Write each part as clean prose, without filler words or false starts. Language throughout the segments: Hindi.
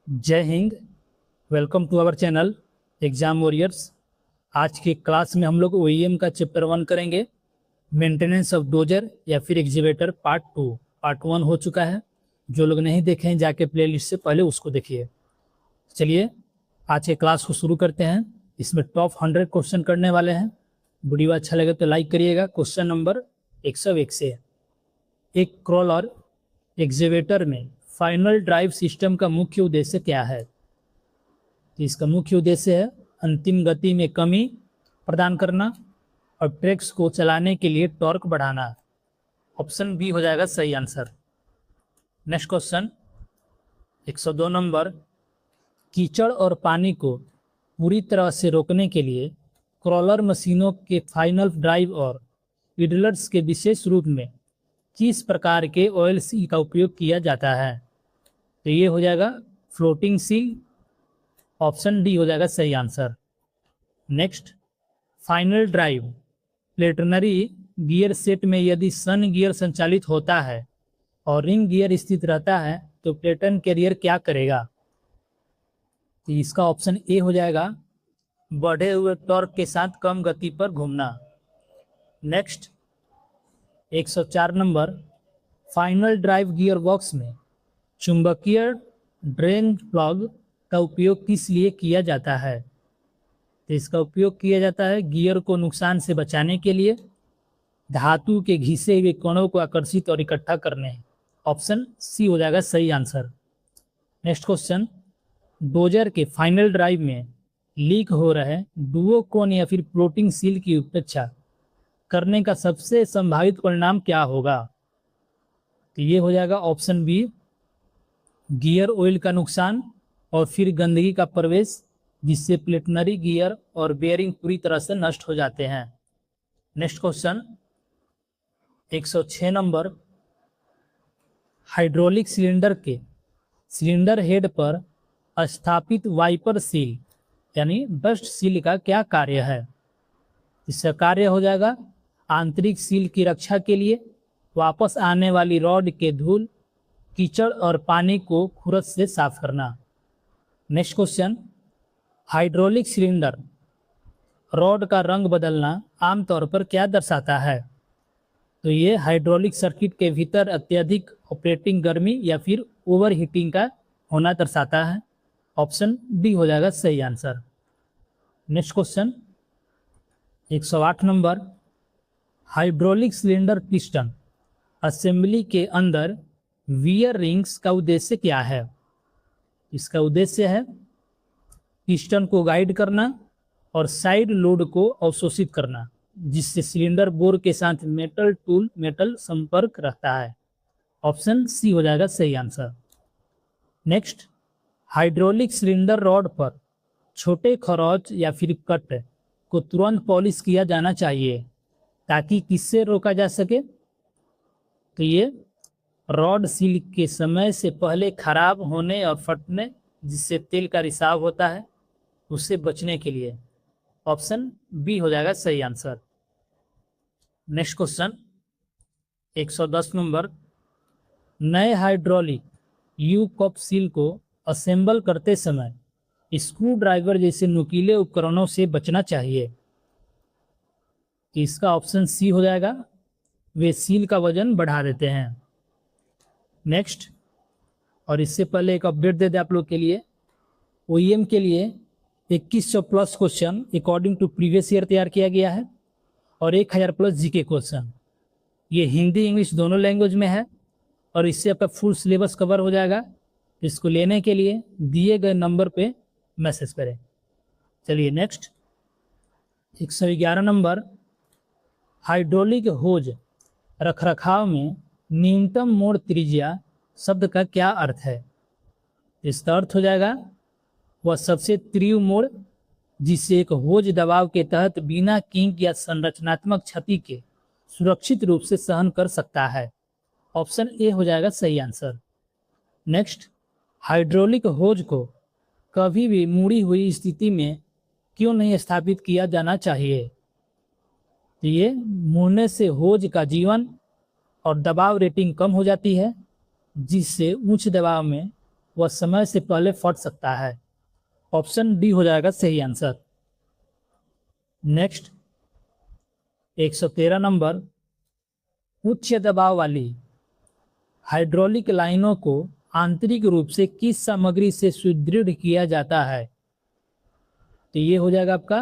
जय Hind. Welcome to our channel exam warriors. आज की क्लास में हम लोग ओईएम का चैप्टर 1 करेंगे, मेंटेनेंस ऑफ डोजर या फिर एक्जीवेटर पार्ट 2। पार्ट 1 हो चुका है, जो लोग नहीं देखे हैं जाके प्लेलिस्ट से पहले उसको देखिए। चलिए आज के क्लास को शुरू करते हैं। इसमें टॉप 100 क्वेश्चन करने वाले हैं। वीडियो अच्छा लगे तो लाइक करिएगा। क्वेश्चन नंबर 101 से, एक क्रॉलर एक्जीवेटर में फाइनल ड्राइव सिस्टम का मुख्य उद्देश्य क्या है? तो इसका मुख्य उद्देश्य है अंतिम गति में कमी प्रदान करना और ट्रैक्स को चलाने के लिए टॉर्क बढ़ाना। ऑप्शन बी हो जाएगा सही आंसर। नेक्स्ट क्वेश्चन 102 नंबर, कीचड़ और पानी को पूरी तरह से रोकने के लिए क्रॉलर मशीनों के फाइनल ड्राइव और पिडलर्स के विशेष रूप में किस प्रकार के ऑयल सील का उपयोग किया जाता है? तो ये हो जाएगा फ्लोटिंग सील। ऑप्शन डी हो जाएगा सही answer. Next, final drive planetary gear set में यदि सन गियर संचालित होता है और रिंग गियर स्थित रहता है तो प्लेटन कैरियर क्या करेगा? तो इसका ऑप्शन ए हो जाएगा बढ़े हुए टॉर्क के साथ कम गति पर घूमना। Next 104 number, final drive gear box में चुंबकीय ड्रेन प्लग का उपयोग किस लिए किया जाता है? तो इसका उपयोग किया जाता है गियर को नुकसान से बचाने के लिए, धातु के घिसे हुए कणों को आकर्षित और इकट्ठा करने। ऑप्शन सी हो जाएगा सही आंसर। नेक्स्ट क्वेश्चन, डोजर के फाइनल ड्राइव में लीक हो रहे डुओ कोन या फिर फ्लोटिंग सील की उपेक्षा करने का सबसे संभावित परिणाम क्या होगा? तो ये हो जाएगा ऑप्शन बी गियर ऑयल का नुकसान और फिर गंदगी का प्रवेश, जिससे प्लेटनरी गियर और बेयरिंग पूरी तरह से नष्ट हो जाते हैं। Next question 106 number, hydraulic cylinder के सिलेंडर हेड पर स्थापित वाइपर सील यानी बस्ट सील का क्या कार्य है? इसका कार्य हो जाएगा आंतरिक सील की रक्षा के लिए वापस आने वाली रॉड के धूल, कीचड़ और पानी को खुरद से साफ करना। Next question, hydraulic cylinder rod का रंग बदलना आमतौर पर क्या दर्शाता है? तो ये हाइड्रोलिक सर्किट के भीतर अत्यधिक ऑपरेटिंग गर्मी या फिर ओवर हीटिंग का होना दर्शाता है। ऑप्शन डी हो जाएगा सही answer. Next question 108 number, hydraulic cylinder piston assembly के अंदर वियर रिंग्स का उद्देश्य क्या है? इसका उद्देश्य है पिस्टन को गाइड करना और साइड लोड को अवशोषित करना, जिससे सिलेंडर बोर के साथ मेटल टूल मेटल संपर्क रहता है। ऑप्शन सी हो जाएगा सही answer. Next, hydraulic cylinder rod पर छोटे खरोंच या फिर कट को तुरंत पॉलिश किया जाना चाहिए ताकि किससे रोका जा सके? तो ये रॉड सील के समय से पहले खराब होने और फटने, जिससे तेल का रिसाव होता है, उससे बचने के लिए। ऑप्शन बी हो जाएगा सही आंसर। नेक्स्ट क्वेश्चन 110 नंबर, नए हाइड्रोलिक यू कप सील को असेंबल करते समय स्क्रू ड्राइवर जैसे नुकीले उपकरणों से बचना चाहिए। इसका ऑप्शन सी हो जाएगा वे सील का वजन बढ़ा देते हैं। नेक्स्ट, और इससे पहले एक अपडेट दे दें आप लोग के लिए, ओईएम के लिए 2100 plus question according to previous year तैयार किया गया है और 1000 प्लस जीके क्वेश्चन। ये हिंदी इंग्लिश दोनों लैंग्वेज में है और इससे आपका फुल सिलेबस कवर हो जाएगा। इसको लेने के लिए दिए गए नंबर पे मैसेज करें। चलिए नेक्स्ट 111 नंबर, हाइड्रोलिक होज रखरखाव में न्यूनतम मोड़ त्रिज्या शब्द का क्या अर्थ है? इसका अर्थ हो जाएगा वह सबसे तीव्र मोड़ जिसे एक होज दबाव के तहत बिना किंक या संरचनात्मक क्षति के सुरक्षित रूप से सहन कर सकता है। ऑप्शन ए हो जाएगा सही आंसर। नेक्स्ट, हाइड्रोलिक होज को कभी भी मुड़ी हुई स्थिति में क्यों नहीं स्थापित किया जाना चाहिए? तो ये मुड़ने से होज का जीवन और दबाव रेटिंग कम हो जाती है, जिससे उच्च दबाव में वह समय से पहले फट सकता है। ऑप्शन डी हो जाएगा सही आंसर। नेक्स्ट 113 नंबर, उच्च दबाव वाली हाइड्रोलिक लाइनों को आंतरिक रूप से किस सामग्री से सुदृढ़ किया जाता है? तो ये हो जाएगा आपका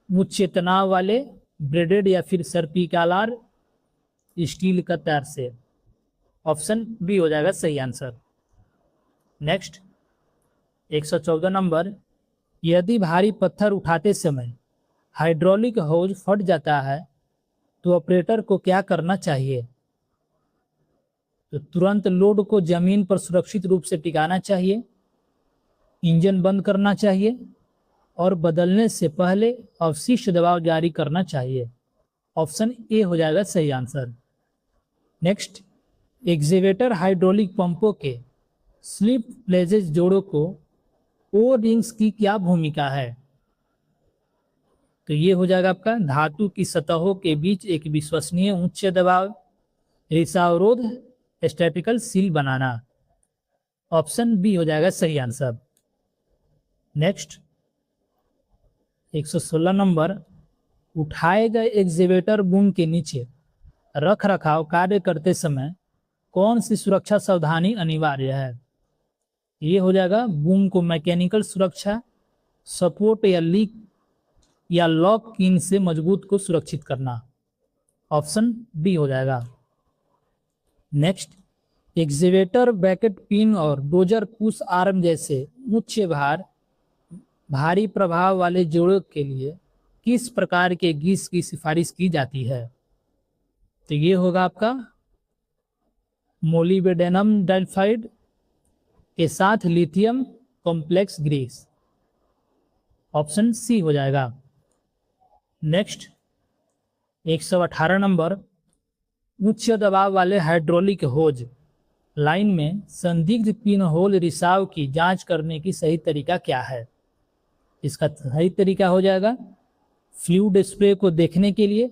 उच्च तनाव वाले ब्रेडेड या फिर सर्पिकालार स्टील का तार से। ऑप्शन बी हो जाएगा सही आंसर। नेक्स्ट 114 नंबर, यदि भारी पत्थर उठाते समय हाइड्रोलिक होज फट जाता है तो ऑपरेटर को क्या करना चाहिए? तो तुरंत लोड को जमीन पर सुरक्षित रूप से टिकाना चाहिए, इंजन बंद करना चाहिए और बदलने से पहले अवशिष्ट दबाव जारी करना चाहिए। ऑप्शन ए हो जाएगा सही आंसर। नेक्स्ट, एक्सीवेटर हाइड्रोलिक पंपों के स्लिप प्लेजेस जोड़ों को ओ रिंग्स की क्या भूमिका है? तो ये हो जाएगा आपका धातु की सतहों के बीच एक विश्वसनीय उच्च दबाव रिसावरोध स्टैटिकल सील बनाना। ऑप्शन बी हो जाएगा सही आंसर। नेक्स्ट 116 नंबर, उठाए गए एक्सीवेटर बूम के नीचे रख रखाव कार्य करते समय कौन सी सुरक्षा सावधानी अनिवार्य है? ये हो जाएगा बूम को मैकेनिकल सुरक्षा, सपोर्ट या लीक या लॉक इन से मजबूत को सुरक्षित करना। ऑप्शन बी हो जाएगा। नेक्स्ट, एक्सीवेटर बैकेट पिन और डोजर पुश आर्म जैसे उच्च भारी प्रभाव वाले जोड़ों के लिए किस प्रकार के ग्रीस की सिफारिश की जाती है? तो ये होगा आपका मोलिब्डेनम डाइऑक्साइड के साथ lithium complex grease. Option C हो जाएगा। नेक्स्ट 118 नंबर, उच्च दबाव वाले हाइड्रोलिक होज लाइन में संदिग्ध पिन होल रिसाव की जांच करने की सही तरीका क्या है? इसका सही तरीका हो जाएगा फ्लूइड स्प्रे को देखने के लिए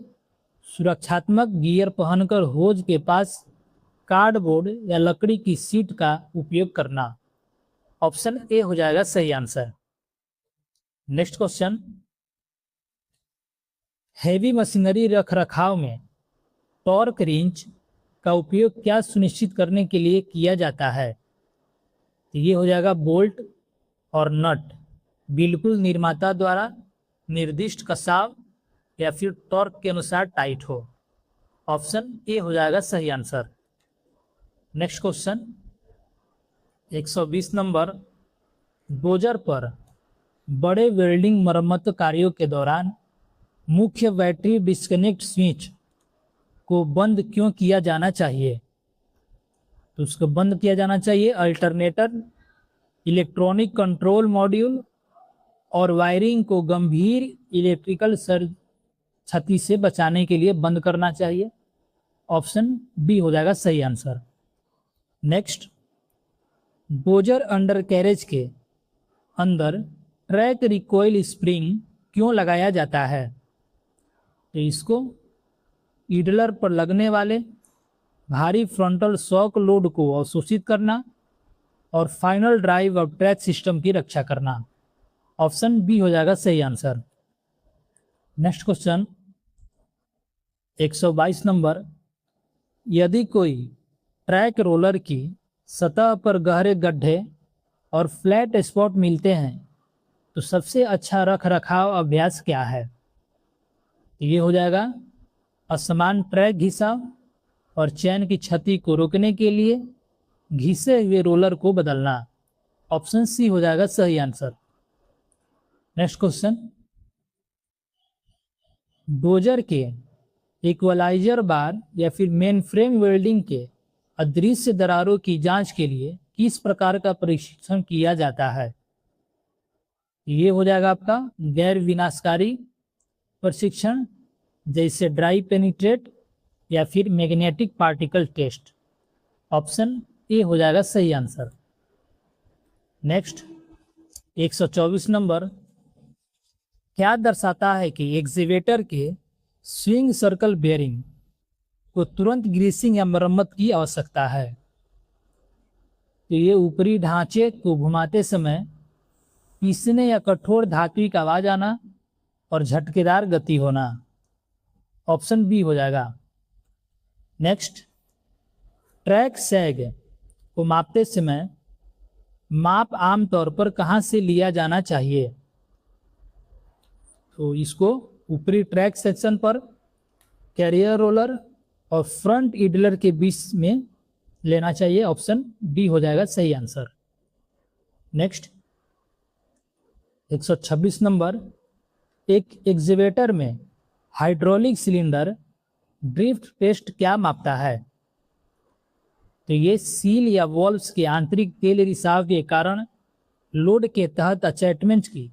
सुरक्षात्मक गियर पहनकर होज के पास कार्डबोर्ड या लकड़ी की सीट का उपयोग करना। ऑप्शन ए हो जाएगा सही answer. Next question, heavy machinery रखरखाव में टॉर्क रिंच का उपयोग क्या सुनिश्चित करने के लिए किया जाता है? तो ये हो जाएगा बोल्ट और नट बिल्कुल निर्माता द्वारा निर्दिष्ट कसाव या फिर टॉर्क के अनुसार टाइट हो। ऑप्शन ए हो जाएगा सही answer. Next question 120 number, dozer पर बड़े वेल्डिंग मरम्मत कार्यों के दौरान मुख्य बैटरी डिस्कनेक्ट स्विच को बंद क्यों किया जाना चाहिए? तो उसको बंद किया जाना चाहिए अल्टरनेटर, इलेक्ट्रॉनिक कंट्रोल मॉड्यूल और वायरिंग को गंभीर इलेक्ट्रिकल क्षति से बचाने के लिए बंद करना चाहिए। ऑप्शन बी हो जाएगा सही answer. Next, dozer under carriage के अंदर ट्रैक रिकॉइल स्प्रिंग क्यों लगाया जाता है? तो इसको ईडलर पर लगने वाले भारी फ्रंटल शॉक लोड को अवशोषित करना और फाइनल ड्राइव और ट्रैक सिस्टम की रक्षा करना। ऑप्शन बी हो जाएगा सही आंसर। नेक्स्ट क्वेश्चन 122 नंबर, यदि कोई ट्रैक रोलर की सतह पर गहरे गड्ढे और फ्लैट स्पॉट मिलते हैं तो सबसे अच्छा रख रखाव अभ्यास क्या है? ये हो जाएगा असमान ट्रैक घिसाव और चैन की क्षति को रोकने के लिए घिसे हुए रोलर को बदलना। ऑप्शन सी हो जाएगा सही आंसर। नेक्स्ट क्वेश्चन, डोजर के इक्वलाइजर बार या फिर मेन फ्रेम वेल्डिंग के अदृश्य दरारों की जांच के लिए किस प्रकार का परीक्षण किया जाता है? ये हो जाएगा आपका गैर विनाशकारी प्रशिक्षण जैसे ड्राई पेनिट्रेट या फिर magnetic particle test. Option A हो जाएगा सही आंसर। नेक्स्ट 124 नंबर, क्या दर्शाता है कि एक्सीवेटर के स्विंग सर्कल बेयरिंग को तुरंत ग्रीसिंग या मरम्मत की आवश्यकता है? तो ये ऊपरी ढांचे को घुमाते समय पीसने या कठोर धातु की आवाज आना और झटकेदार गति होना। ऑप्शन बी हो जाएगा। नेक्स्ट, ट्रैक सैग को मापते समय माप आमतौर पर कहां से लिया जाना चाहिए? तो इसको ऊपरी ट्रैक सेक्शन पर, कैरियर रोलर और फ्रंट इडलर के बीच में लेना चाहिए। ऑप्शन डी हो जाएगा सही आंसर। नेक्स्ट, 126 नंबर, एक एक्सीवेटर में हाइड्रोलिक सिलेंडर ड्रिफ्ट टेस्ट क्या मापता है? तो ये सील या वॉल्व्स के आंतरिक तेल रिसाव के कारण लोड के तहत अटैचमेंट की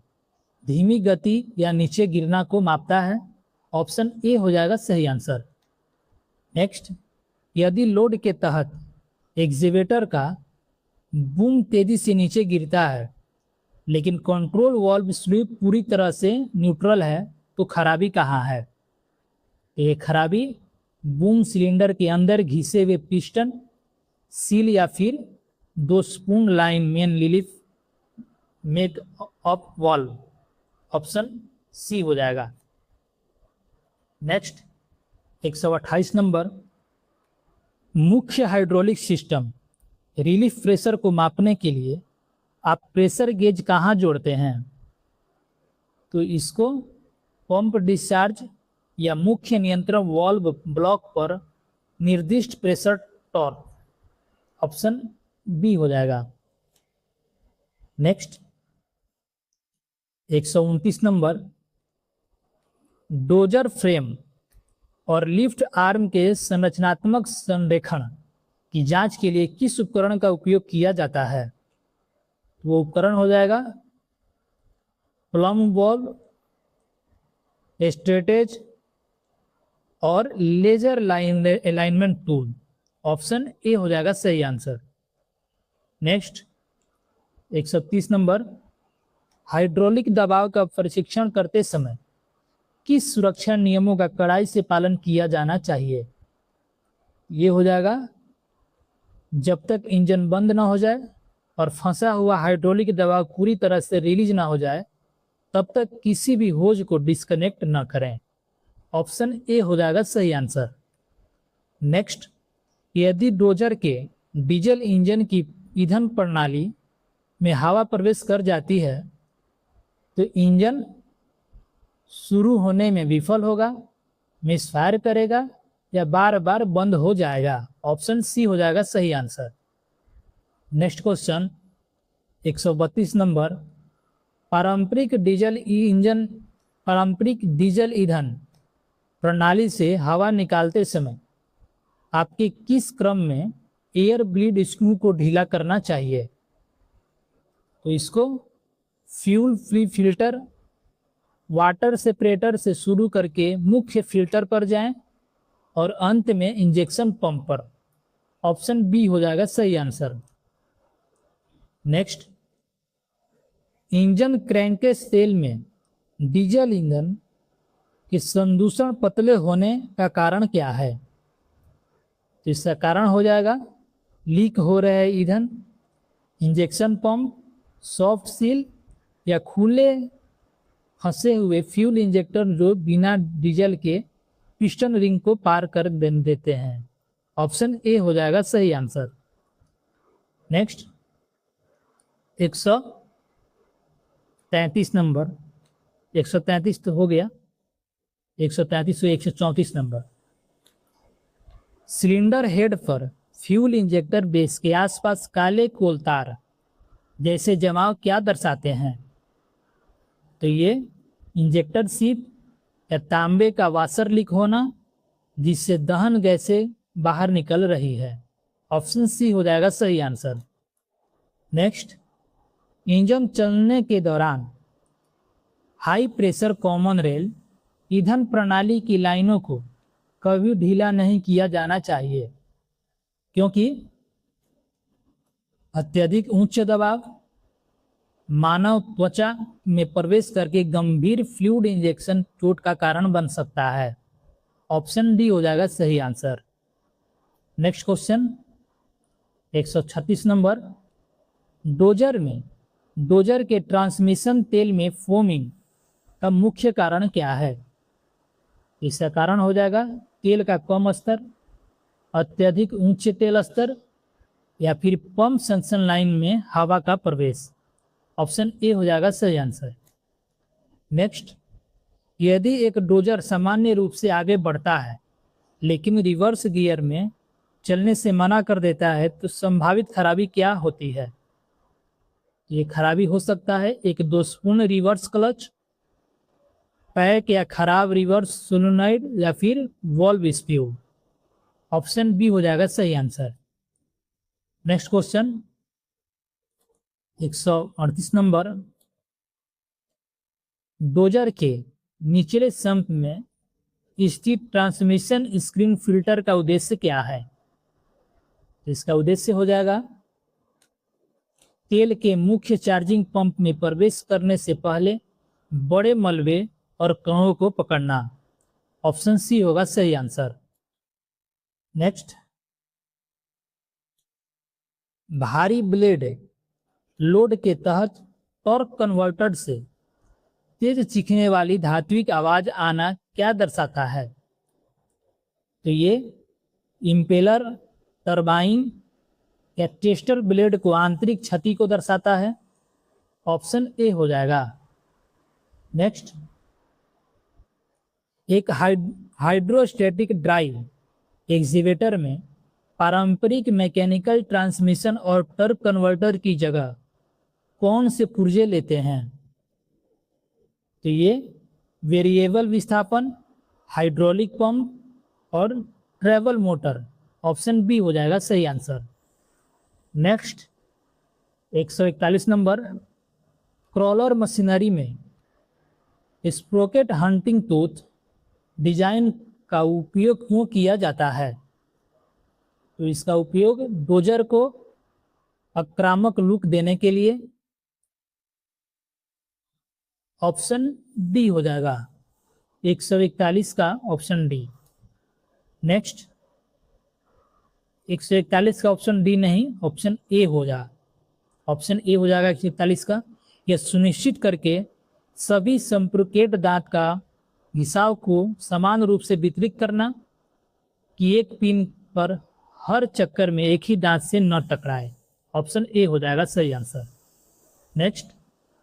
धीमी गति या नीचे गिरना को मापता है। ऑप्शन ए हो जाएगा सही आंसर। नेक्स्ट, यदि लोड के तहत एक्सीवेटर का बूम तेजी से नीचे गिरता है लेकिन कंट्रोल वाल्व स्लीव पूरी तरह से न्यूट्रल है तो खराबी कहाँ है? ये खराबी बूम सिलेंडर के अंदर घिसे हुए पिस्टन, सील या फिर 2 spoon line main relief make up valve. Option C हो जाएगा। नेक्स्ट, 128 नंबर, मुख्य हाइड्रोलिक सिस्टम रिलीफ प्रेशर को मापने के लिए आप प्रेशर गेज कहाँ जोड़ते हैं? तो इसको पंप डिस्चार्ज या मुख्य नियंत्रण वाल्व ब्लॉक पर निर्दिष्ट प्रेशर टॉर्क। ऑप्शन बी हो जाएगा। नेक्स्ट, 129 नंबर, डोजर फ्रेम और लिफ्ट आर्म के संरचनात्मक संरेखण की जांच के लिए किस उपकरण का उपयोग किया जाता है? वो उपकरण हो जाएगा प्लम बॉल, स्ट्रेटेज और laser alignment tool. Option A हो जाएगा सही आंसर। नेक्स्ट, 130 नंबर, हाइड्रोलिक दबाव का परीक्षण करते समय किस सुरक्षा नियमों का कड़ाई से पालन किया जाना चाहिए? ये हो जाएगा जब तक इंजन बंद ना हो जाए और फंसा हुआ हाइड्रोलिक दबाव पूरी तरह से रिलीज ना हो जाए तब तक किसी भी होज को डिस्कनेक्ट ना करें। ऑप्शन ए हो जाएगा सही आंसर। नेक्स्ट, यदि डोजर के डीजल इंजन की ईंधन प्रणाली में हवा प्रवेश कर जाती है तो इंजन शुरू होने में विफल होगा, मिसफायर करेगा या बार बार बंद हो जाएगा। ऑप्शन सी हो जाएगा सही आंसर। नेक्स्ट क्वेश्चन, 132 नंबर, पारंपरिक डीजल ईंधन प्रणाली से हवा निकालते समय आपके किस क्रम में एयर ब्लीड स्क्रू को ढीला करना चाहिए? तो इसको fuel free filter, water separator से शुरू करके मुख्य फिल्टर पर जाएं और अंत में इंजेक्शन पंप पर। ऑप्शन बी हो जाएगा सही आंसर। नेक्स्ट, इंजन क्रैंकेस तेल में डीजल ईंधन के संदूषण पतले होने का कारण क्या है? तो इसका कारण हो जाएगा लीक हो रहे ईंधन, इंजेक्शन पंप, सॉफ्ट सील या खुले फंसे हुए फ्यूल इंजेक्टर जो बिना डीजल के पिस्टन रिंग को पार कर देते हैं। ऑप्शन ए हो जाएगा सही आंसर। नेक्स्ट, 133 नंबर, 133 तो हो गया, 133 से 134 नंबर, सिलेंडर हेड पर फ्यूल इंजेक्टर बेस के आसपास काले कोलतार जैसे जमाव क्या दर्शाते हैं? तो ये इंजेक्टर सीप या तांबे का वाशर लीक होना जिससे दहन गैसें बाहर निकल रही है। ऑप्शन सी हो जाएगा सही आंसर। नेक्स्ट, इंजन चलने के दौरान हाई प्रेशर कॉमन रेल ईंधन प्रणाली की लाइनों को कभी ढीला नहीं किया जाना चाहिए क्योंकि अत्यधिक उच्च दबाव मानव त्वचा में प्रवेश करके गंभीर फ्लूइड इंजेक्शन चोट का कारण बन सकता है। ऑप्शन डी हो जाएगा सही answer. Next question, 136 number, dozer के ट्रांसमिशन तेल में फोमिंग का मुख्य कारण क्या है? इसका कारण हो जाएगा तेल का कम स्तर, अत्यधिक उच्च तेल स्तर, या फिर पंप सक्शन लाइन में हवा का प्रवेश। ऑप्शन ए हो जाएगा सही आंसर। नेक्स्ट, यदि एक डोजर सामान्य रूप से आगे बढ़ता है लेकिन रिवर्स गियर में चलने से मना कर देता है तो संभावित खराबी क्या होती है? ये खराबी हो सकता है एक दोषपूर्ण रिवर्स क्लच, पैक या खराब रिवर्स सोलेनॉइड, या फिर वॉल्व स्प्यू। ऑप्शन बी हो जाएगा सही answer. Next question 138 number, dozer के निचले सम्प में स्थित ट्रांसमिशन स्क्रीन फिल्टर का उद्देश्य क्या है? इसका उद्देश्य हो जाएगा तेल के मुख्य चार्जिंग पंप में प्रवेश करने से पहले बड़े मलबे और कणों को पकड़ना। ऑप्शन सी होगा सही आंसर। नेक्स्ट, भारी ब्लेड लोड के तहत टॉर्क कन्वर्टर से तेज चीखने वाली धात्विक आवाज आना क्या दर्शाता है? तो ये इम्पेलर, टरबाइन या टेस्टर ब्लेड को आंतरिक क्षति को दर्शाता है। ऑप्शन ए हो जाएगा। नेक्स्ट, एक हाइड्रोस्टैटिक ड्राइव एक्सीवेटर में पारंपरिक मैकेनिकल ट्रांसमिशन और टर्क कन्वर्टर की जगह कौन से पुर्जे लेते हैं? तो ये वेरिएबल विस्थापन, हाइड्रोलिक पंप और ट्रेवल मोटर। ऑप्शन बी हो जाएगा सही answer. Next 141 number, crawler machinery में स्प्रोकेट हंटिंग टूथ डिजाइन का उपयोग क्यों किया जाता है? तो इसका उपयोग डोजर को आक्रामक लुक देने के लिए। ऑप्शन डी हो जाएगा 141 का ऑप्शन डी। नेक्स्ट 141 का ऑप्शन डी नहीं, ऑप्शन ए हो जा। ऑप्शन ए हो जाएगा 141 का। यह सुनिश्चित करके सभी संप्रोकेट दांत का घिसाव को समान रूप से वितरित करना कि एक पिन पर हर चक्कर में एक ही दांत से न टकराए। ऑप्शन ए हो जाएगा सही आंसर। नेक्स्ट,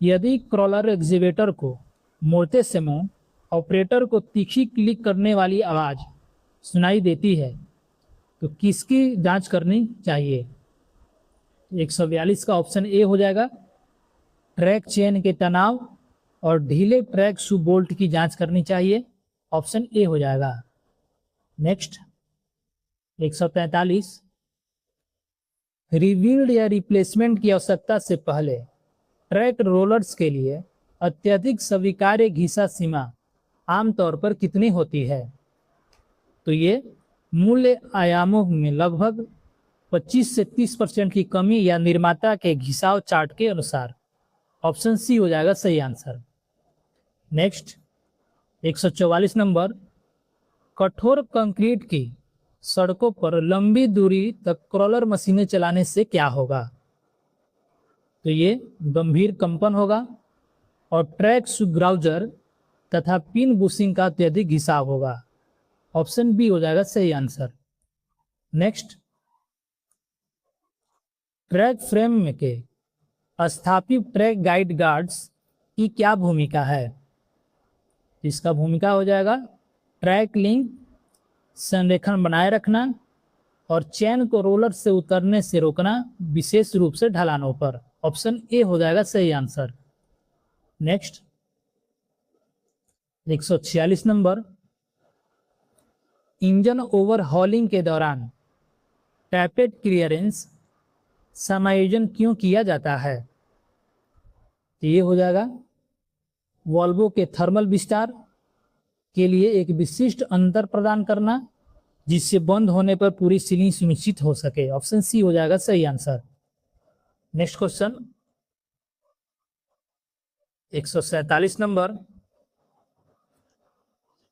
यदि क्रॉलर एक्सीवेटर को मोड़ते समय ऑपरेटर को तीखी क्लिक करने वाली आवाज़ सुनाई देती है तो किसकी जांच करनी चाहिए? 142 का ऑप्शन ए हो जाएगा। ट्रैक चेन के तनाव और ढीले ट्रैक शू बोल्ट की जांच करनी चाहिए। ऑप्शन ए हो जाएगा। नेक्स्ट 143, रिबिल्ड या रिप्लेसमेंट की आवश्यकता से पहले ट्रैक रोलर्स के लिए अत्यधिक स्वीकार्य घिसा सीमा आमतौर पर कितनी होती है? तो ये मूल्य आयामों में लगभग 25 से 30% की कमी या निर्माता के घिसाव चार्ट के अनुसार। ऑप्शन सी हो जाएगा सही आंसर। नेक्स्ट 144 नंबर, कठोर कंक्रीट की सड़कों पर लंबी दूरी तक क्रॉलर मशीनें चलाने से क्या होगा? तो ये गंभीर कंपन होगा और ट्रैक ग्राउजर तथा पिन बुशिंग का अत्यधिक घिसाव होगा। ऑप्शन बी हो जाएगा सही आंसर। नेक्स्ट, ट्रैक फ्रेम में के स्थापित ट्रैक गाइड गार्ड्स की क्या भूमिका है? इसका भूमिका हो जाएगा ट्रैक लिंक संरेखण बनाए रखना और चैन को रोलर से उतरने से रोकना, विशेष रूप से ढलानों पर। ऑप्शन ए हो जाएगा सही answer. Next 146 number, engine overhauling के दौरान टैपेट क्लियरेंस समायोजन क्यों किया जाता है? तो ये हो जाएगा वॉल्वो के थर्मल विस्तार के लिए एक विशिष्ट अंतर प्रदान करना जिससे बंद होने पर पूरी सीलिंग सुनिश्चित हो सके। ऑप्शन सी हो जाएगा सही answer. Next question 147 number,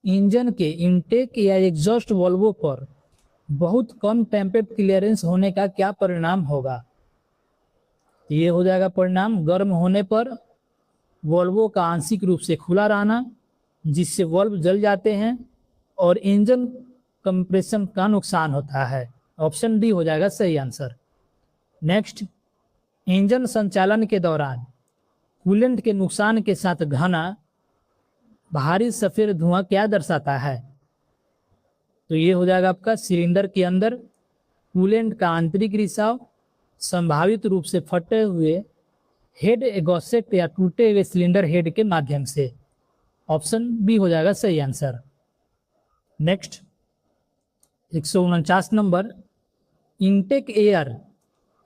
engine के इनटेक या एग्जॉस्ट वाल्वों पर बहुत कम टेम्पेट क्लियरेंस होने का क्या परिणाम होगा? तो ये हो जाएगा परिणाम। गर्म होने पर वॉल्वों का आंशिक रूप से खुला रहना, जिससे वॉल्व जल जाते हैं और इंजन कंप्रेशन का नुकसान होता है। ऑप्शन डी हो जाएगा सही आंसर। नेक्स्ट, इंजन संचालन के दौरान कूलेंट के नुकसान के साथ घना भारी सफेद धुआं क्या दर्शाता है? तो ये हो जाएगा आपका सिलेंडर के अंदर कूलेंट का आंतरिक रिसाव, संभावित रूप से फटे हुए हेड एग्जॉस्ट या टूटे हुए सिलेंडर हेड के माध्यम से। ऑप्शन बी हो जाएगा सही answer. Next, 149 number, intake air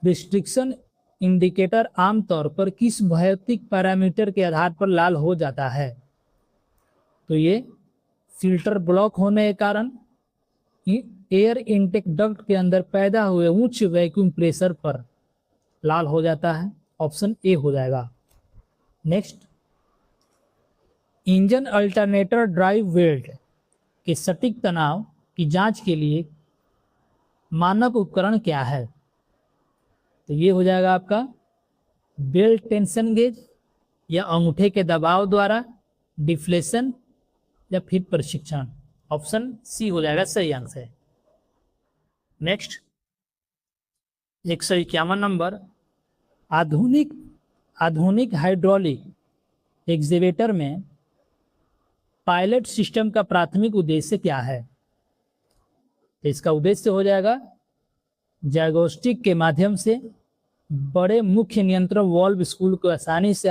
restriction indicator आमतौर पर किस भौतिक पैरामीटर के आधार पर लाल हो जाता है? तो ये फिल्टर ब्लॉक होने के कारण एयर इनटेक डक्ट के अंदर पैदा हुए उच्च वैक्यूम प्रेशर पर लाल हो जाता है। ऑप्शन ए हो जाएगा। Next, engine alternator drive belt के सटीक तनाव की जांच के लिए मानक उपकरण क्या है? तो ये हो जाएगा आपका बेल्ट टेंशन गेज या अंगूठे के दबाव द्वारा डिफ्लेशन या फिर प्रशिक्षण। ऑप्शन सी हो जाएगा सही आंसर। नेक्स्ट, 151 नंबर, आधुनिक हाइड्रोलिक एक्सीवेटर में पायलट सिस्टम का प्राथमिक उद्देश्य क्या है? तो इसका उद्देश्य हो जाएगा जायगोस्टिक के माध्यम से बड़े मुख्य नियंत्रण वाल्व स्पूल को आसानी से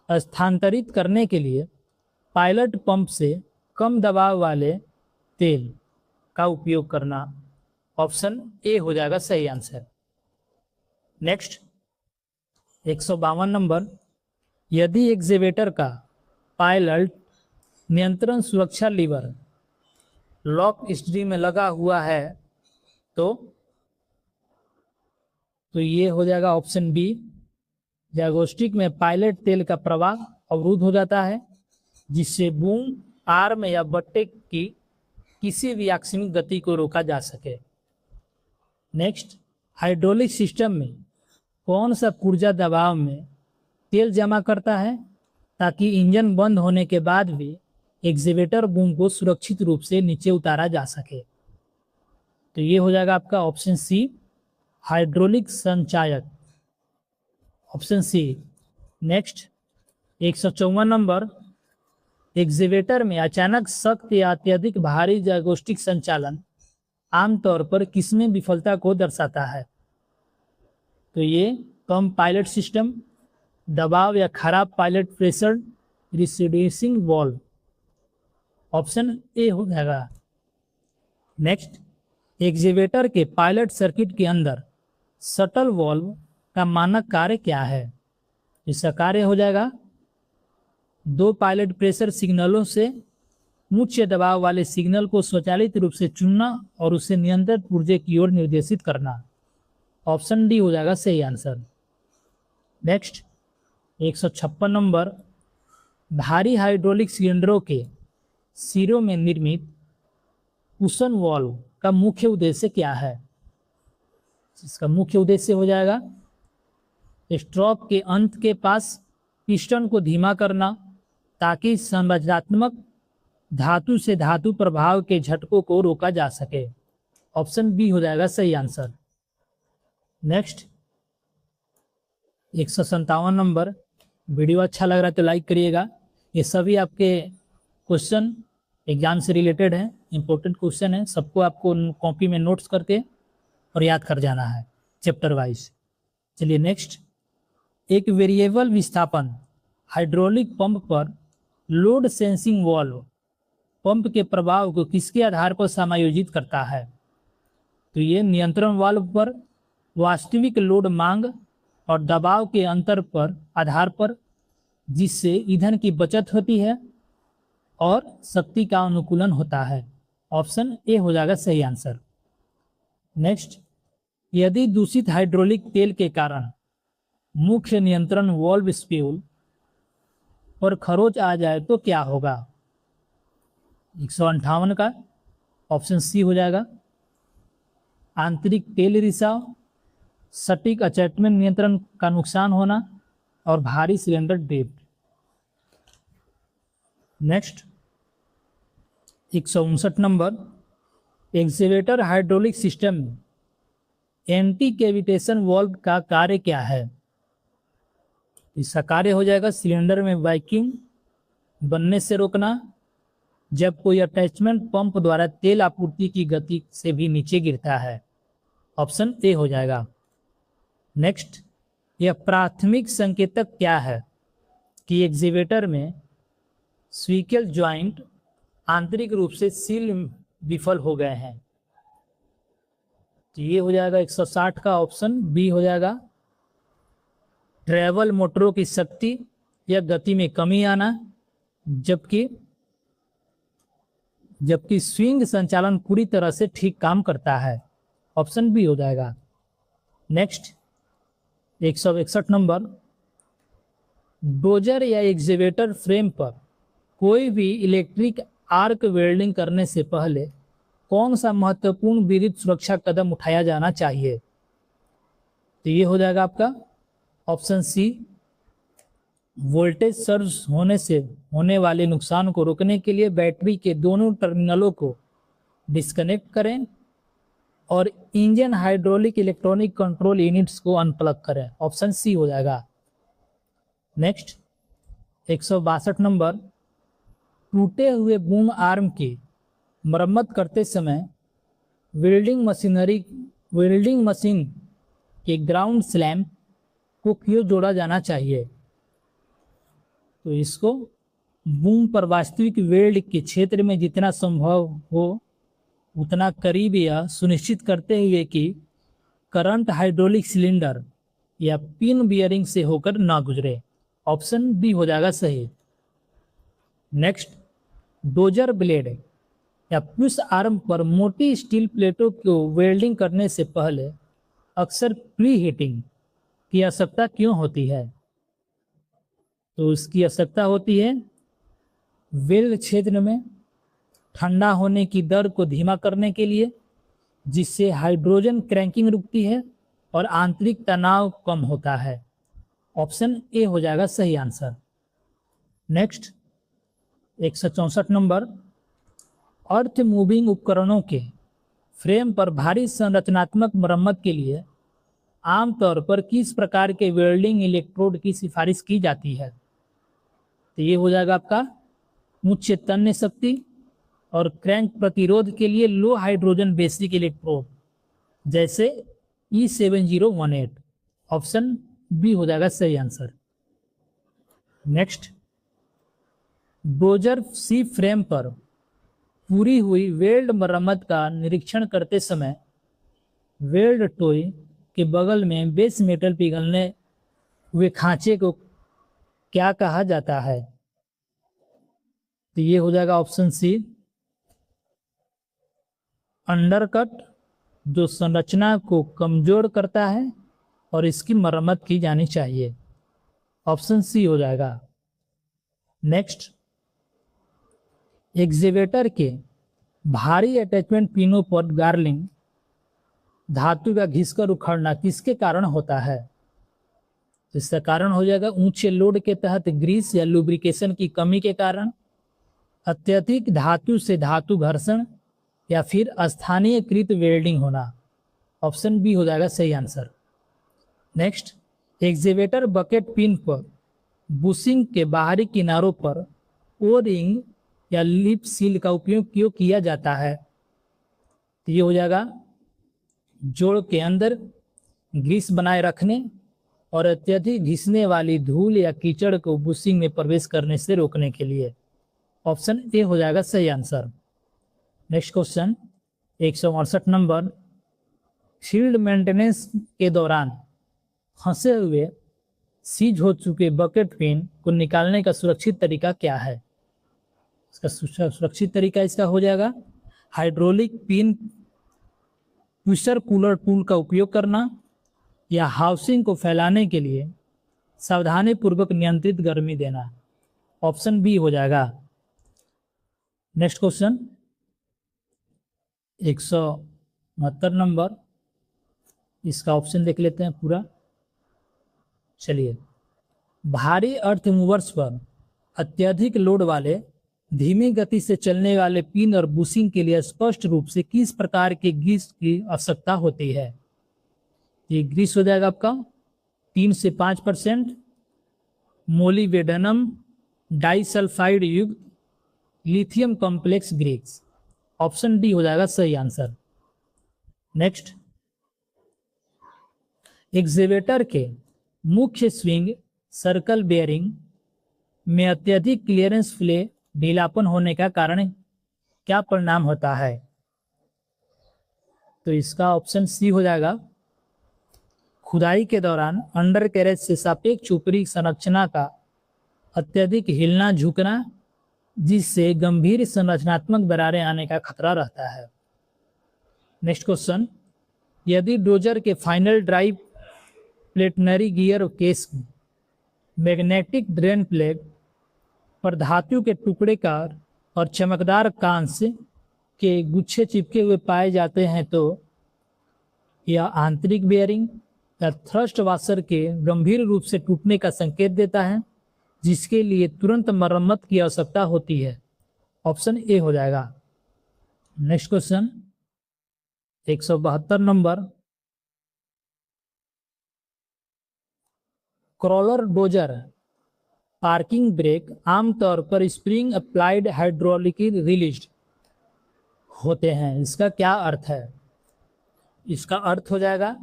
स्थानांतरित करने के लिए पायलट पंप से कम दबाव वाले तेल का उपयोग करना। ऑप्शन ए हो जाएगा सही आंसर। नेक्स्ट, 152 नंबर, यदि एक्सीवेटर का पायलट नियंत्रण सुरक्षा लीवर लॉक स्ट्रीम में लगा हुआ है तो ये हो जाएगा ऑप्शन बी। जायगोस्टिक में पायलट तेल का प्रवाह अवरुद्ध हो जाता है, जिससे बूम, आर्म या बट्टे की किसी भी आकस्मिक गति को रोका जा सके। नेक्स्ट, हाइड्रोलिक सिस्टम में कौन सा पुर्जा दबाव में तेल जमा करता है ताकि इंजन बंद होने के बाद भी एक्सीवेटर बूम को सुरक्षित रूप से नीचे उतारा जा सके? तो ये हो जाएगा आपका ऑप्शन सी, हाइड्रोलिक संचायक। Option C. Next, 154 number, excavator में अचानक सख्त या अत्यधिक भारी जायगोस्टिक संचालन आमतौर पर किसमें विफलता को दर्शाता है? तो ये कम पायलट सिस्टम, दबाव या खराब pilot pressure, reducing valve. Option A हो जाएगा। नेक्स्ट, एक्सीवेटर के पायलट सर्किट के अंदर शटल वॉल्व का मानक कार्य क्या है? इसका कार्य हो जाएगा दो पायलट प्रेशर सिग्नलों से उच्च दबाव वाले सिग्नल को स्वचालित रूप से चुनना और उसे नियंत्रित पुर्जे की ओर निर्देशित करना। ऑप्शन डी हो जाएगा सही आंसर। नेक्स्ट, 156 नंबर, भारी हाइड्रोलिक सिलेंडरों के सिरों में निर्मित कुशन वॉल्व का मुख्य उद्देश्य क्या है? इसका मुख्य उद्देश्य हो जाएगा स्ट्रोक के अंत के पास पिस्टन को धीमा करना ताकि संरचनात्मक धातु से धातु प्रभाव के झटकों को रोका जा सके। ऑप्शन बी हो जाएगा सही आंसर। नेक्स्ट, 157 नंबर, वीडियो अच्छा लग रहा है तो लाइक करिएगा। ये सभी आपके क्वेश्चन एग्जाम से रिलेटेड हैं, इंपॉर्टेंट क्वेश्चन है, सबको आपको कॉपी में नोट्स करके और याद कर जाना है चैप्टर वाइज। चलिए नेक्स्ट, एक वेरिएबल विस्थापन हाइड्रोलिक पंप पर लोड सेंसिंग वाल्व पंप के प्रभाव को किसके आधार पर समायोजित करता है? तो ये नियंत्रण वाल्व पर वास्तविक लोड मांग और दबाव के अंतर पर आधार पर, जिससे ईंधन की बचत होती है और शक्ति का अनुकूलन होता है। ऑप्शन ए हो जाएगा सही आंसर। नेक्स्ट, यदि दूषित हाइड्रोलिक तेल के कारण मुख्य नियंत्रण वाल्व स्पूल पर खरोच आ जाए तो क्या होगा? 158 का ऑप्शन सी हो जाएगा। आंतरिक तेल रिसाव, सटीक अटैचमेंट नियंत्रण का नुकसान होना और भारी cylinder drift. Next 159 number, excavator hydraulic system में एंटी कैविटेशन वाल्व का कार्य क्या है? इसका कार्य हो जाएगा सिलेंडर में वैक्यूम बनने से रोकना जब कोई अटैचमेंट पंप द्वारा तेल आपूर्ति की गति से भी नीचे गिरता है। ऑप्शन ए हो जाएगा। नेक्स्ट, यह प्राथमिक संकेतक क्या है कि एक्सीवेटर में स्वीकल ज्वाइंट आंतरिक रूप से सील विफल हो गए हैं? तो ये हो जाएगा 160 का ऑप्शन बी हो जाएगा। ट्रैवल मोटरों की शक्ति या गति में कमी आना जबकि स्विंग संचालन पूरी तरह से ठीक काम करता है। ऑप्शन बी हो जाएगा। नेक्स्ट 161 नंबर, डोजर या एक्सीवेटर फ्रेम पर कोई भी इलेक्ट्रिक आर्क वेल्डिंग करने से पहले कौन सा महत्वपूर्ण विद्युत सुरक्षा कदम उठाया जाना चाहिए? तो ये हो जाएगा आपका ऑप्शन सी, वोल्टेज सर्ज होने से होने वाले नुकसान को रोकने के लिए बैटरी के दोनों टर्मिनलों को डिस्कनेक्ट करें और engine hydraulic electronic control units को अनप्लग करें। ऑप्शन सी हो जाएगा। नेक्स्ट 162 नंबर, टूटे हुए बूम आर्म की मरम्मत करते समय वेल्डिंग मशीन के ग्राउंड स्लैम को क्यों जोड़ा जाना चाहिए? तो इसको बूम पर वास्तविक वेल्ड के क्षेत्र में जितना संभव हो उतना करीब यह सुनिश्चित करते हुए कि करंट हाइड्रोलिक सिलेंडर या पिन बियरिंग से होकर ना गुजरे। ऑप्शन बी हो जाएगा सही। नेक्स्ट, डोजर ब्लेड या पुश आर्म पर मोटी स्टील प्लेटों को वेल्डिंग करने से पहले अक्सर प्री हीटिंग की आवश्यकता क्यों होती है? तो इसकी आवश्यकता होती है वेल्ड क्षेत्र में ठंडा होने की दर को धीमा करने के लिए, जिससे हाइड्रोजन क्रैंकिंग रुकती है और आंतरिक तनाव कम होता है। ऑप्शन ए हो जाएगा सही answer. Next 164 number, earth moving उपकरणों के फ्रेम पर भारी संरचनात्मक मरम्मत के लिए आमतौर पर किस प्रकार के वेल्डिंग इलेक्ट्रोड की सिफारिश की जाती है? तो ये हो जाएगा आपका उच्च तन्य शक्ति और क्रैंक प्रतिरोध के लिए लो हाइड्रोजन बेसिक इलेक्ट्रोड जैसे E7018। ऑप्शन बी हो जाएगा सही आंसर। नेक्स्ट, डोजर सी फ्रेम पर पूरी हुई वेल्ड मरम्मत का निरीक्षण करते समय वेल्ड टोय के बगल में बेस मेटल पिघलने हुए खांचे को क्या कहा जाता है? तो ये हो जाएगा ऑप्शन सी, अंडरकट, जो संरचना को कमजोर करता है और इसकी मरम्मत की जानी चाहिए। ऑप्शन सी हो जाएगा। नेक्स्ट, एक्सीवेटर के भारी अटैचमेंट पिनों पर गार्लिंग धातु का घिसकर उखड़ना किसके कारण होता है? तो इसका कारण हो जाएगा ऊंचे लोड के तहत ग्रीस या लुब्रिकेशन की कमी के कारण, अत्यधिक धातु से धातु घर्षण या फिर स्थानीयकृत वेल्डिंग होना। ऑप्शन बी हो जाएगा सही answer. Next, excavator bucket pin पर बुशिंग के बाहरी किनारों पर ओ रिंग या लिप सील का उपयोग क्यों किया जाता है? तो ये हो जाएगा जोड़ के अंदर ग्रीस बनाए रखने और अत्यधिक घिसने वाली धूल या कीचड़ को बुशिंग में प्रवेश करने से रोकने के लिए। ऑप्शन ए हो जाएगा सही answer. Next question 168 number, field maintenance के दौरान फंसे हुए सीज हो चुके बकेट पिन को निकालने का सुरक्षित तरीका क्या है? इसका सुरक्षित तरीका इसका हो जाएगा hydraulic pin pusher cooler tool का उपयोग करना या हाउसिंग को फैलाने के लिए सावधानी पूर्वक नियंत्रित गर्मी देना। ऑप्शन बी हो जाएगा। नेक्स्ट क्वेश्चन 169 नंबर, इसका ऑप्शन देख लेते हैं पूरा। चलिए, भारी अर्थ मूवर्स पर अत्यधिक लोड वाले धीमी गति से चलने वाले पिन और बुशिंग के लिए स्पष्ट रूप से किस प्रकार के ग्रीस की आवश्यकता होती है? ये ग्रीस हो जाएगा आपका 3 से 5% मोलिबेडनम डाइसल्फाइड युक्त lithium complex grease. Option D हो जाएगा सही आंसर। नेक्स्ट, एक्सीवेटर के मुख्य स्विंग सर्कल बेयरिंग में अत्यधिक क्लियरेंस फ्ले ढीलापन होने का कारण क्या परिणाम होता है? तो इसका ऑप्शन सी हो जाएगा, खुदाई के दौरान अंडर कैरेज से सापेक्ष ऊपरी संरचना का अत्यधिक हिलना झुकना, जिससे गंभीर संरचनात्मक दरारें आने का खतरा रहता है। नेक्स्ट क्वेश्चन, यदि डोजर के final drive planetary gear case magnetic drain plug पर धातु के टुकड़े का और चमकदार कांस के गुच्छे चिपके हुए पाए जाते हैं, तो यह आंतरिक बेयरिंग या थ्रस्ट वाशर के गंभीर रूप से टूटने का संकेत देता है, जिसके लिए तुरंत मरम्मत की आवश्यकता होती है। ऑप्शन ए हो जाएगा। Next question 172 number, crawler dozer parking brake आमतौर पर स्प्रिंग अप्लाइड हाइड्रोलिकली रिलीज्ड होते हैं, इसका क्या अर्थ है? इसका अर्थ हो जाएगा,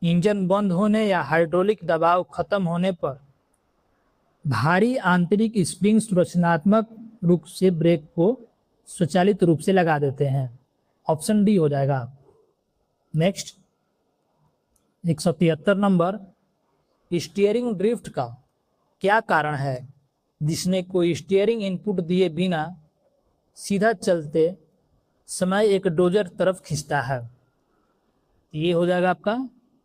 इंजन बंद होने या हाइड्रोलिक दबाव खत्म होने पर भारी आंतरिक स्प्रिंग सुरक्षात्मक रूप से ब्रेक को स्वचालित रूप से लगा देते हैं। ऑप्शन डी हो जाएगा। नेक्स्ट 173 नंबर, स्टीयरिंग ड्रिफ्ट का क्या कारण है जिसने कोई स्टीयरिंग इनपुट दिए बिना सीधा चलते समय एक डोजर तरफ खींचता है? ये हो जाएगा आपका,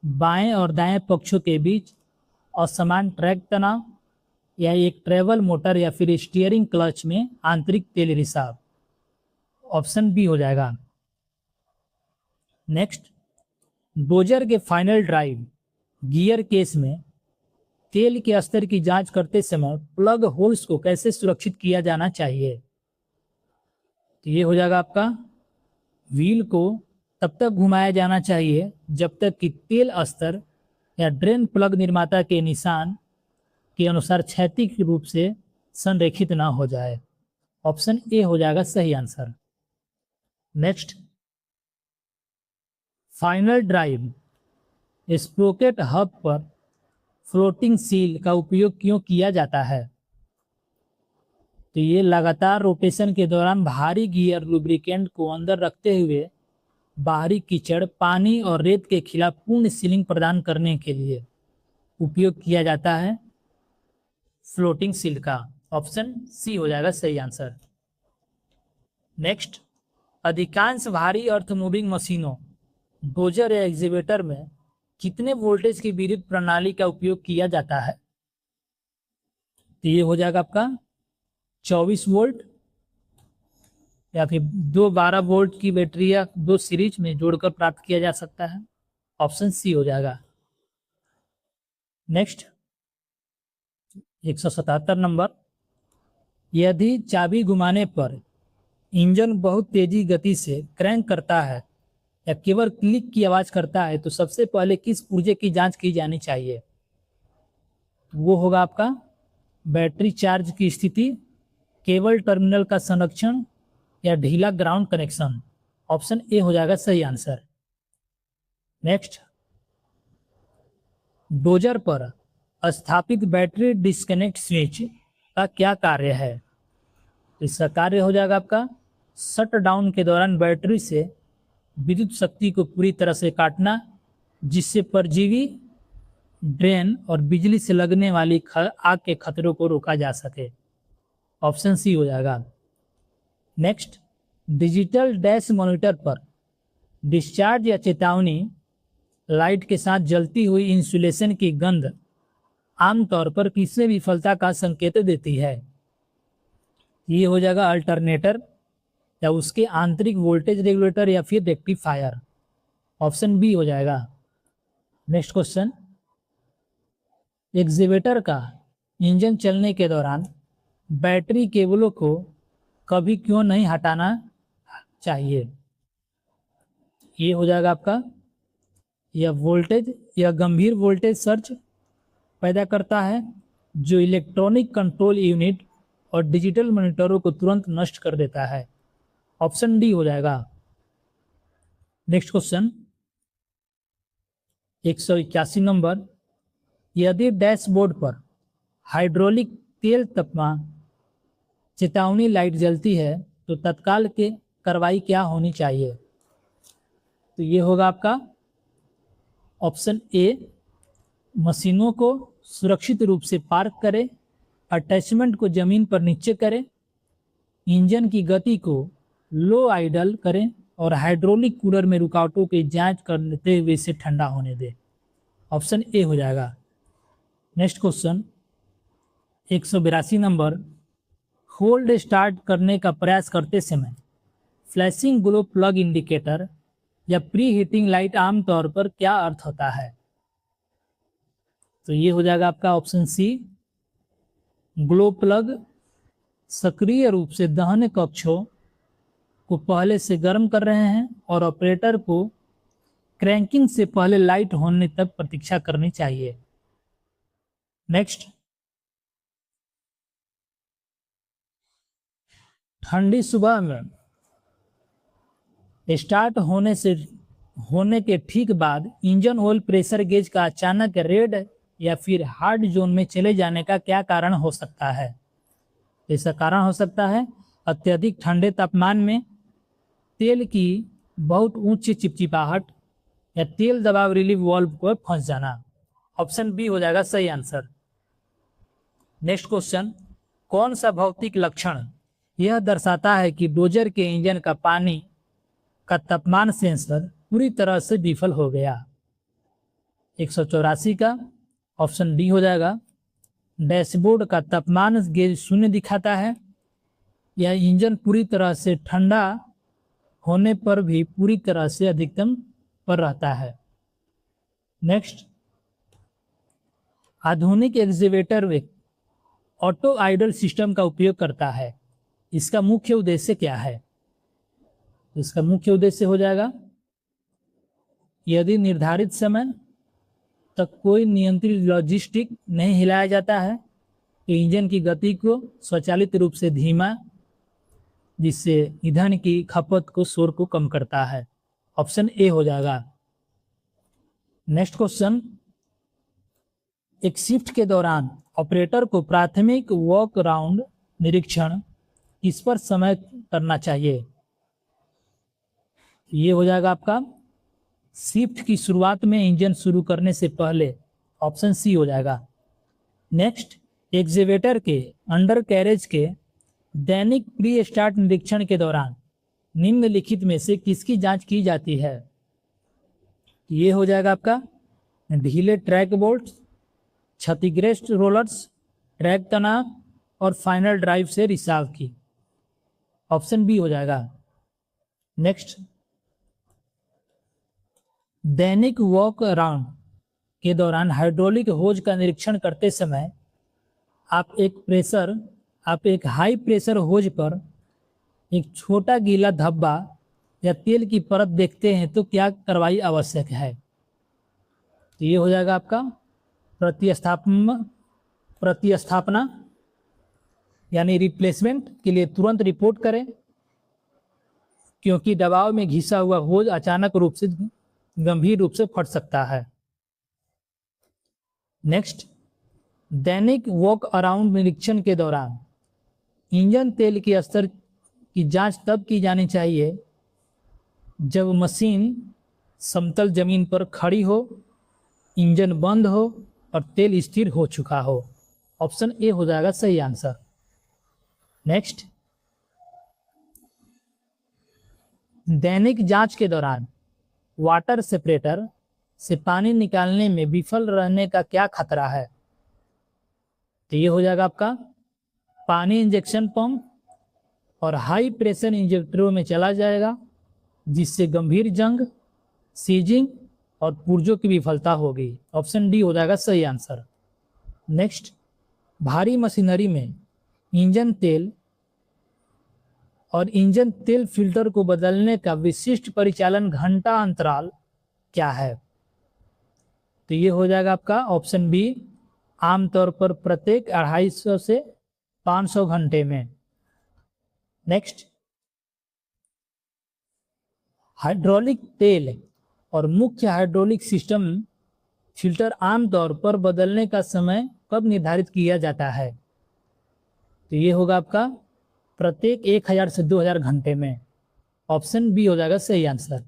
बाएं और दाएं पक्षों के बीच असमान ट्रैक तनाव, या एक ट्रेवल मोटर, या फिर स्टीयरिंग क्लच में आंतरिक तेल रिसाव। ऑप्शन बी हो जाएगा। नेक्स्ट, डोजर के फाइनल ड्राइव गियर केस में तेल के स्तर की जांच करते समय प्लग होल्स को कैसे सुरक्षित किया जाना चाहिए? तो ये हो जाएगा आपका, व्हील को तब तक घुमाया जाना चाहिए जब तक कि तेल स्तर या ड्रेन प्लग निर्माता के निशान के अनुसार क्षैतिज रूप से संरेखित ना हो जाए। ऑप्शन ए हो जाएगा सही answer. Next, final drive sprocket hub पर फ्लोटिंग सील का उपयोग क्यों किया जाता है? तो ये लगातार रोटेशन के दौरान भारी गियर लुब्रिकेंट को अंदर रखते हुए बाहरी कीचड़, पानी और रेत के खिलाफ पूर्ण सीलिंग प्रदान करने के लिए उपयोग किया जाता है फ्लोटिंग सील का। ऑप्शन सी हो जाएगा सही आंसर। नेक्स्ट, अधिकांश भारी अर्थ मूविंग मशीनों डोजर या एक्सीवेटर में कितने वोल्टेज की विद्युत प्रणाली का उपयोग किया जाता है? तो ये हो जाएगा आपका 24 वोल्ट, या फिर 12 वोल्ट की बैटरी या 2 सीरीज में जोड़कर प्राप्त किया जा सकता है। ऑप्शन सी हो जाएगा। नेक्स्ट 177 नंबर, यदि चाबी घुमाने पर इंजन बहुत तेजी गति से क्रैंक करता है या केवल क्लिक की आवाज़ करता है, तो सबसे पहले किस पुर्जे की जांच की जानी चाहिए? वो होगा आपका बैटरी चार्ज की स्थिति, केबल टर्मिनल का संरक्षण, या ढीला ग्राउंड कनेक्शन। ऑप्शन ए हो जाएगा सही आंसर। नेक्स्ट, डोजर पर स्थापित बैटरी डिस्कनेक्ट स्विच का क्या कार्य है? इसका कार्य हो जाएगा आपका शट डाउन के दौरान बैटरी से विद्युत शक्ति को पूरी तरह से काटना, जिससे परजीवी ड्रेन और बिजली से लगने वाली आग के खतरों को रोका जा सके। ऑप्शन सी हो जाएगा। नेक्स्ट, डिजिटल डैश मॉनिटर पर डिस्चार्ज या चेतावनी लाइट के साथ जलती हुई इंसुलेशन की गंध आमतौर पर किसमें विफलता का संकेत देती है? ये हो जाएगा अल्टरनेटर, या उसके आंतरिक वोल्टेज रेगुलेटर, या फिर रेक्टिफायर। ऑप्शन बी हो जाएगा। नेक्स्ट क्वेश्चन, एक्सीवेटर का इंजन चलने के दौरान बैटरी केबलों को कभी क्यों नहीं हटाना चाहिए? ये हो जाएगा आपका, यह गंभीर वोल्टेज सर्ज पैदा करता है जो इलेक्ट्रॉनिक कंट्रोल यूनिट और डिजिटल मॉनिटरों को तुरंत नष्ट कर देता है। ऑप्शन डी हो जाएगा। नेक्स्ट क्वेश्चन 181 नंबर, यदि डैशबोर्ड पर हाइड्रोलिक तेल तापमान चेतावनी लाइट जलती है तो तत्काल के कार्रवाई क्या होनी चाहिए? तो ये होगा आपका ऑप्शन ए, मशीनों को सुरक्षित रूप से पार्क करें, अटैचमेंट को जमीन पर नीचे करें, इंजन की गति को लो आइडल करें और हाइड्रोलिक कूलर में रुकावटों की जांच करते हुए इसे ठंडा होने दें। ऑप्शन ए हो जाएगा। Next question 182 number, hold start करने का प्रयास करते समय फ्लैशिंग ग्लो प्लग इंडिकेटर या प्री हीटिंग लाइट आमतौर पर क्या अर्थ होता है? तो ये हो जाएगा आपका ऑप्शन सी, ग्लो प्लग सक्रिय रूप से दहन कक्षों को पहले से गर्म कर रहे हैं और ऑपरेटर को क्रैंकिंग से पहले लाइट होने तक प्रतीक्षा करनी चाहिए। नेक्स्ट, ठंडी सुबह में स्टार्ट होने के ठीक बाद इंजन ऑयल प्रेशर गेज का अचानक रेड या फिर हार्ड जोन में चले जाने का क्या कारण हो सकता है? इसका कारण हो सकता है अत्यधिक ठंडे तापमान में तेल की बहुत उच्च चिपचिपाहट या तेल दबाव रिलीफ वाल्व पर फंस जाना। ऑप्शन बी हो जाएगा सही आंसर। नेक्स्ट क्वेश्चन, कौन सा भौतिक लक्षण यह दर्शाता है कि डोजर के इंजन का पानी का तापमान सेंसर पूरी तरह से विफल हो गया? 184 का ऑप्शन डी हो जाएगा। डैशबोर्ड का तापमान गेज शून्य दिखाता है या इंजन पूरी तरह से ठंडा होने पर भी पूरी तरह से अधिकतम पर रहता है। नेक्स्ट, आधुनिक एक्सीवेटर में ऑटो आइडल सिस्टम का उपयोग करता है, इसका मुख्य उद्देश्य क्या है? इसका मुख्य उद्देश्य हो जाएगा, यदि निर्धारित समय तक कोई नियंत्रित लॉजिस्टिक नहीं हिलाया जाता है तो इंजन की गति को स्वचालित रूप से धीमा, जिससे ईंधन की खपत को शोर को कम करता है। ऑप्शन ए हो जाएगा। नेक्स्ट क्वेश्चन, एक शिफ्ट के दौरान ऑपरेटर को प्राथमिक वॉक अराउंड निरीक्षण किस पर समय करना चाहिए? ये हो जाएगा आपका शिफ्ट की शुरुआत में इंजन शुरू करने से पहले। ऑप्शन सी हो जाएगा। नेक्स्ट, एक्सीवेटर के अंडर कैरेज के दैनिक प्री स्टार्ट निरीक्षण के दौरान निम्नलिखित में से किसकी जांच की जाती है? ये हो जाएगा आपका ढीले ट्रैक बोल्ट, क्षतिग्रस्त रोलर्स, ट्रैक तनाव और फाइनल ड्राइव से रिसाव की। ऑप्शन बी हो जाएगा। नेक्स्ट, दैनिक वॉक अराउंड के दौरान हाइड्रोलिक होज का निरीक्षण करते समय आप एक हाई प्रेशर होज पर एक छोटा गीला धब्बा या तेल की परत देखते हैं तो क्या कार्रवाई आवश्यक है? तो ये हो जाएगा आपका प्रतिस्थापना यानी रिप्लेसमेंट के लिए तुरंत रिपोर्ट करें, क्योंकि दबाव में घिसा हुआ होज अचानक रूप से गंभीर रूप से फट सकता है। नेक्स्ट, दैनिक वॉक अराउंड निरीक्षण के दौरान इंजन तेल के स्तर की जांच तब की जानी चाहिए जब मशीन समतल जमीन पर खड़ी हो, इंजन बंद हो और तेल स्थिर हो चुका हो। ऑप्शन ए हो जाएगा सही आंसर। नेक्स्ट, दैनिक जांच के दौरान वाटर सेपरेटर से पानी निकालने में विफल रहने का क्या खतरा है? तो ये हो जाएगा आपका पानी इंजेक्शन पंप और हाई प्रेशर इंजेक्टरों में चला जाएगा, जिससे गंभीर जंग, सीजिंग और पुर्जों की विफलता होगी। ऑप्शन डी हो जाएगा सही आंसर। नेक्स्ट, भारी मशीनरी में इंजन तेल और इंजन तेल फिल्टर को बदलने का विशिष्ट परिचालन घंटा अंतराल क्या है? तो ये हो जाएगा आपका ऑप्शन बी, आमतौर पर प्रत्येक 250 से 500 घंटे में। नेक्स्ट, हाइड्रोलिक तेल और मुख्य हाइड्रोलिक सिस्टम फिल्टर आमतौर पर बदलने का समय कब निर्धारित किया जाता है? तो ये होगा आपका प्रत्येक 1000 से 2000 घंटे में। ऑप्शन बी हो जाएगा सही आंसर।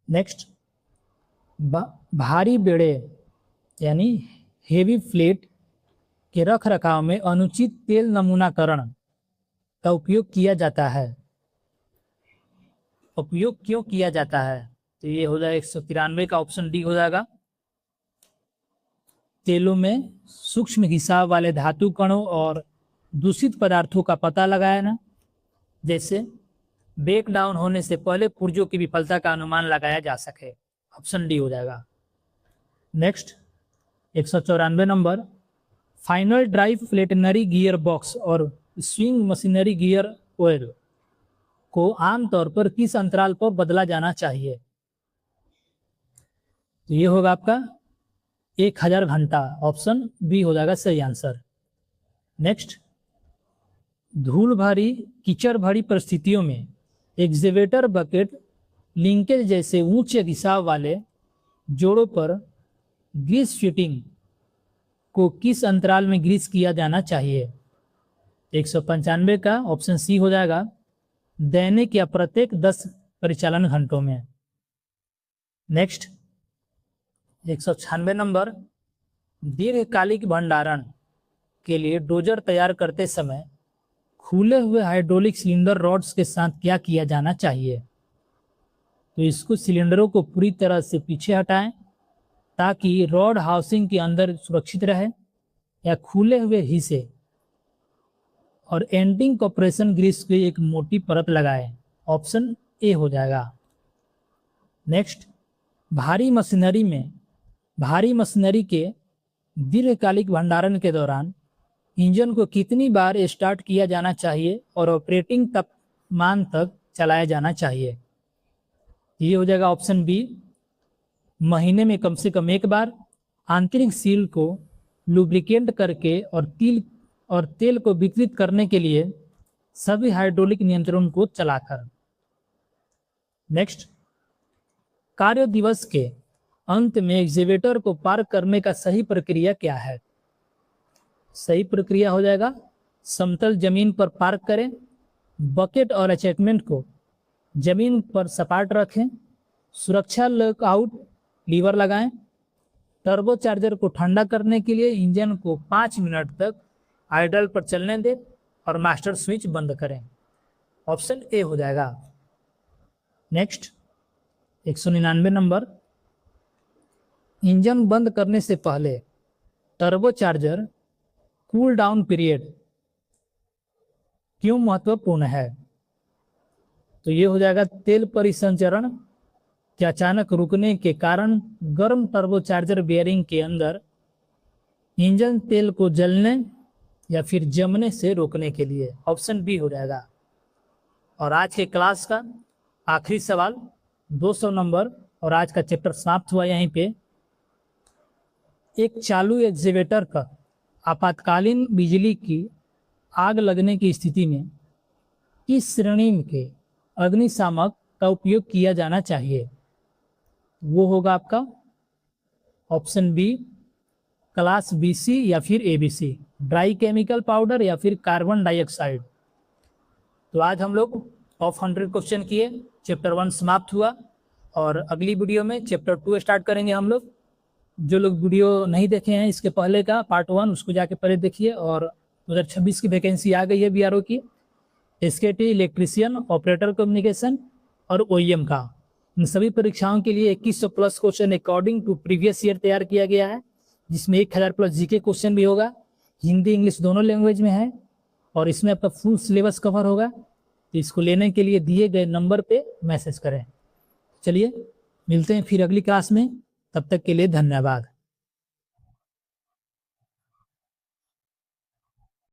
नेक्स्ट, भारी बेड़े यानी हेवी फ्लेट के रख रखाव में अनुचित तेल नमूनाकरण का उपयोग किया जाता है। उपयोग क्यों किया जाता है? तो ये हो जाएगा 193 का ऑप्शन डी हो जाएगा। तेलों में सूक्ष्म रिसाव वाले धातु कणों और दूषित पदार्थों का पता लगाना, जैसे ब्रेक डाउन होने से पहले पुर्जों की विफलता का अनुमान लगाया जा सके। ऑप्शन डी हो जाएगा। Next, 194 number, final drive planetary gearbox और स्विंग मशीनरी गियर ऑयल को आमतौर पर किस अंतराल पर बदला जाना चाहिए? तो ये होगा आपका 1000 घंटा। ऑप्शन बी हो जाएगा सही आंसर। नेक्स्ट, धूल भरी कीचड़ भरी परिस्थितियों में एक्सकेवेटर बकेट लिंकेज जैसे उच्च रिसाव वाले जोड़ों पर ग्रीस फिटिंग को किस अंतराल में ग्रीस किया जाना चाहिए? 195 का ऑप्शन सी हो जाएगा, दैनिक या प्रत्येक 10 परिचालन घंटों में। नेक्स्ट, 196 नंबर, दीर्घकालिक भंडारण के लिए डोजर तैयार करते समय खुले हुए हाइड्रोलिक सिलेंडर रॉड्स के साथ क्या किया जाना चाहिए? तो इसको सिलेंडरों को पूरी तरह से पीछे हटाएं ताकि रॉड हाउसिंग के अंदर सुरक्षित रहे, या खुले हुए हिस्से और एंटिंग कॉम्प्रेशन ग्रीस की एक मोटी परत लगाएं। ऑप्शन ए हो जाएगा। नेक्स्ट, भारी मशीनरी के दीर्घकालिक भंडारण के दौरान इंजन को कितनी बार स्टार्ट किया जाना चाहिए और ऑपरेटिंग तापमान तक चलाया जाना चाहिए? ये हो जाएगा ऑप्शन बी, महीने में कम से कम एक बार, आंतरिक सील को लुब्रिकेंट करके और तेल को वितरित करने के लिए सभी हाइड्रोलिक नियंत्रण को चलाकर। नेक्स्ट, कार्य दिवस के अंत में एक्सकेवेटर को पार्क करने का सही प्रक्रिया क्या है? सही प्रक्रिया हो जाएगा, समतल जमीन पर पार्क करें, बकेट और अटैचमेंट को जमीन पर सपाट रखें, सुरक्षा लॉकआउट लीवर लगाएं, टर्बो चार्जर को ठंडा करने के लिए इंजन को 5 मिनट तक आइडल पर चलने दें और मास्टर स्विच बंद करें। ऑप्शन ए हो जाएगा। नेक्स्ट, 199 नंबर, इंजन बंद करने से पहले turbo charger cool down period क्यों महत्वपूर्ण है? तो ये हो जाएगा, तेल परिसंचरण के अचानक रुकने के कारण गर्म टर्बोचार्जर बेयरिंग के अंदर इंजन तेल को जलने या फिर जमने से रोकने के लिए। ऑप्शन बी हो जाएगा। और आज के क्लास का आखिरी सवाल 200 नंबर, और आज का चैप्टर समाप्त हुआ यहीं पे। एक चालू एक्सकेवेटर का आपातकालीन बिजली की आग लगने की स्थिति में किस श्रेणी के अग्निशामक का उपयोग किया जाना चाहिए? वो होगा आपका ऑप्शन बी, क्लास बीसी या फिर एबीसी, ड्राई केमिकल पाउडर या फिर कार्बन डाइऑक्साइड। तो आज हम लोग ऑफ 100 क्वेश्चन किए, चैप्टर 1 समाप्त हुआ, और अगली वीडियो में चैप्टर 2 स्टार्ट करेंगे हम लोग। जो लोग वीडियो नहीं देखे हैं इसके पहले का पार्ट 1, उसको जाके पहले देखिए। और 2026 की वैकेंसी आ गई है बीआरओ की, एसकेटी, इलेक्ट्रीशियन, ऑपरेटर कम्युनिकेशन और ओईएम का। इन सभी परीक्षाओं के लिए 2100 plus question according to previous year तैयार किया गया है, जिसमें 1000 प्लस जीके क्वेश्चन भी होगा। हिंदी इंग्लिश दोनों लैंग्वेज में है, और इसमें आपका फुल सिलेबस कवर होगा। तो इसको लेने के लिए दिए गए नंबर पे मैसेज करें। चलिए मिलते हैं फिर अगली क्लास में, तब तक के लिए धन्यवाद।